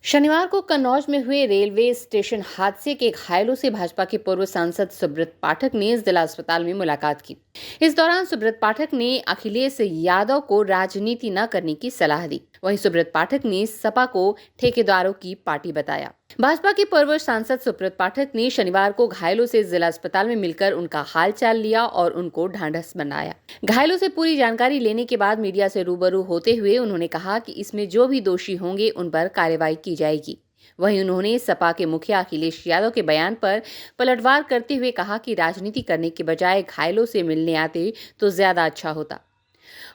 शनिवार को कन्नौज में हुए रेलवे स्टेशन हादसे के घायलों से भाजपा के पूर्व सांसद सुब्रत पाठक ने जिला अस्पताल में मुलाकात की। इस दौरान सुब्रत पाठक ने अखिलेश यादव को राजनीति न करने की सलाह दी। वहीं सुब्रत पाठक ने सपा को ठेकेदारों की पार्टी बताया। भाजपा के पूर्व सांसद सुब्रत पाठक ने शनिवार को घायलों से जिला अस्पताल में मिलकर उनका हालचाल लिया और उनको ढांढस बनाया। घायलों से पूरी जानकारी लेने के बाद मीडिया से रूबरू होते हुए उन्होंने कहा कि इसमें जो भी दोषी होंगे उन पर कार्रवाई की जाएगी। वहीं उन्होंने सपा के मुखिया अखिलेश यादव के बयान पर पलटवार करते हुए कहा कि राजनीति करने के बजाय घायलों से मिलने आते तो ज्यादा अच्छा होता।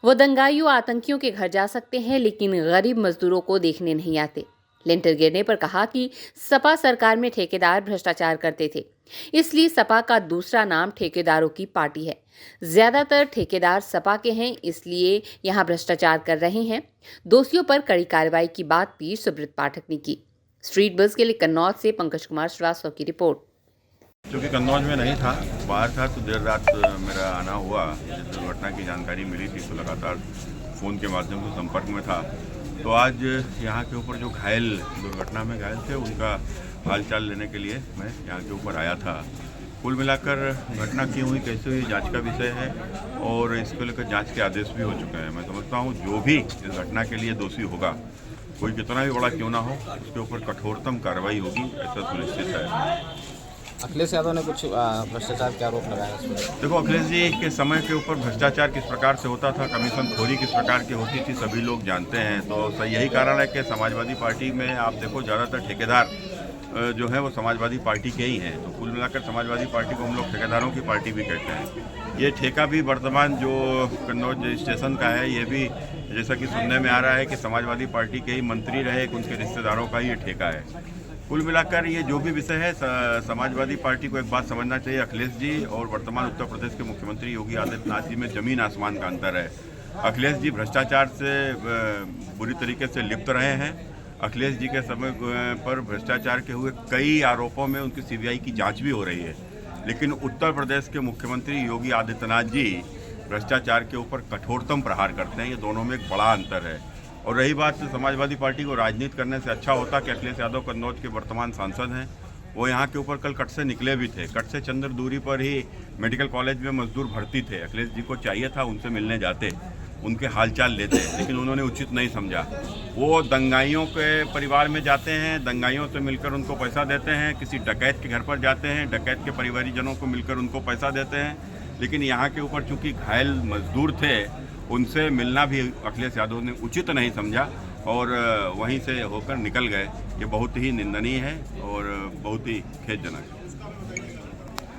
वो दंगाइयों आतंकियों के घर जा सकते हैं लेकिन गरीब मजदूरों को देखने नहीं आते। लेंटर गिरने पर कहा कि सपा सरकार में ठेकेदार भ्रष्टाचार करते थे, इसलिए सपा का दूसरा नाम ठेकेदारों की पार्टी है। ज्यादातर ठेकेदार सपा के हैं, इसलिए यहां भ्रष्टाचार कर रहे हैं। दोषियों पर कड़ी कार्रवाई की बात भी सुब्रत पाठक ने की। स्ट्रीट बस के लिए कन्नौज से पंकज कुमार श्रीवास्तव की रिपोर्ट। क्योंकि कन्नौज में नहीं था, बाहर था, तो देर रात मेरा आना हुआ। जिस दुर्घटना की जानकारी मिली थी तो लगातार फ़ोन के माध्यम से संपर्क में था। तो आज यहाँ के ऊपर जो घायल दुर्घटना में घायल थे उनका हालचाल लेने के लिए मैं यहाँ के ऊपर आया था। कुल मिलाकर घटना क्यों हुई, कैसे हुई, जांच का विषय है और इसको लेकर जांच के आदेश भी हो चुके हैं। मैं समझता हूँ जो भी इस घटना के लिए दोषी होगा, कोई कितना भी बड़ा क्यों ना हो, उसके ऊपर कठोरतम कार्रवाई होगी, ऐसा सुनिश्चित है। अखिलेश यादव ने कुछ भ्रष्टाचार के आरोप लगाया इसमें। देखो, अखिलेश जी के समय के ऊपर भ्रष्टाचार किस प्रकार से होता था, कमीशन खोरी किस प्रकार की होती थी, सभी लोग जानते हैं। तो यही कारण है कि समाजवादी पार्टी में आप देखो ज़्यादातर ठेकेदार जो है वो समाजवादी पार्टी के ही हैं। तो कुल मिलाकर समाजवादी पार्टी को हम लोग ठेकेदारों की पार्टी भी कहते हैं। ये ठेका भी वर्तमान जो कन्नौज स्टेशन का है, ये भी जैसा कि सुनने में आ रहा है कि समाजवादी पार्टी के ही मंत्री रहे, उनके रिश्तेदारों का ये ठेका है। कुल मिलाकर ये जो भी विषय है, समाजवादी पार्टी को एक बात समझना चाहिए, अखिलेश जी और वर्तमान उत्तर प्रदेश के मुख्यमंत्री योगी आदित्यनाथ जी में जमीन आसमान का अंतर है। अखिलेश जी भ्रष्टाचार से बुरी तरीके से लिप्त रहे हैं। अखिलेश जी के समय पर भ्रष्टाचार के हुए कई आरोपों में उनकी सीबीआई की जांच भी हो रही है। लेकिन उत्तर प्रदेश के मुख्यमंत्री योगी आदित्यनाथ जी भ्रष्टाचार के ऊपर कठोरतम प्रहार करते हैं। ये दोनों में एक बड़ा अंतर है। और रही बात समाजवादी पार्टी को राजनीति करने से अच्छा होता कि अखिलेश यादव कन्नौज के वर्तमान सांसद हैं, वो यहाँ के ऊपर कल कट से निकले भी थे। कट से चंद्र दूरी पर ही मेडिकल कॉलेज में मजदूर भर्ती थे। अखिलेश जी को चाहिए था उनसे मिलने जाते, उनके हालचाल लेते, लेकिन उन्होंने उचित नहीं समझा। वो दंगाइयों के परिवार में जाते हैं, दंगाइयों से मिलकर उनको पैसा देते हैं, किसी डकैत के घर पर जाते हैं, डकैत के परिवारीजनों को मिलकर उनको पैसा देते हैं। लेकिन यहाँ के ऊपर चूँकि घायल मजदूर थे, उनसे मिलना भी अखिलेश यादव ने उचित नहीं समझा और वहीं से होकर निकल गए। ये बहुत ही निंदनीय है और बहुत ही खेदजनक है।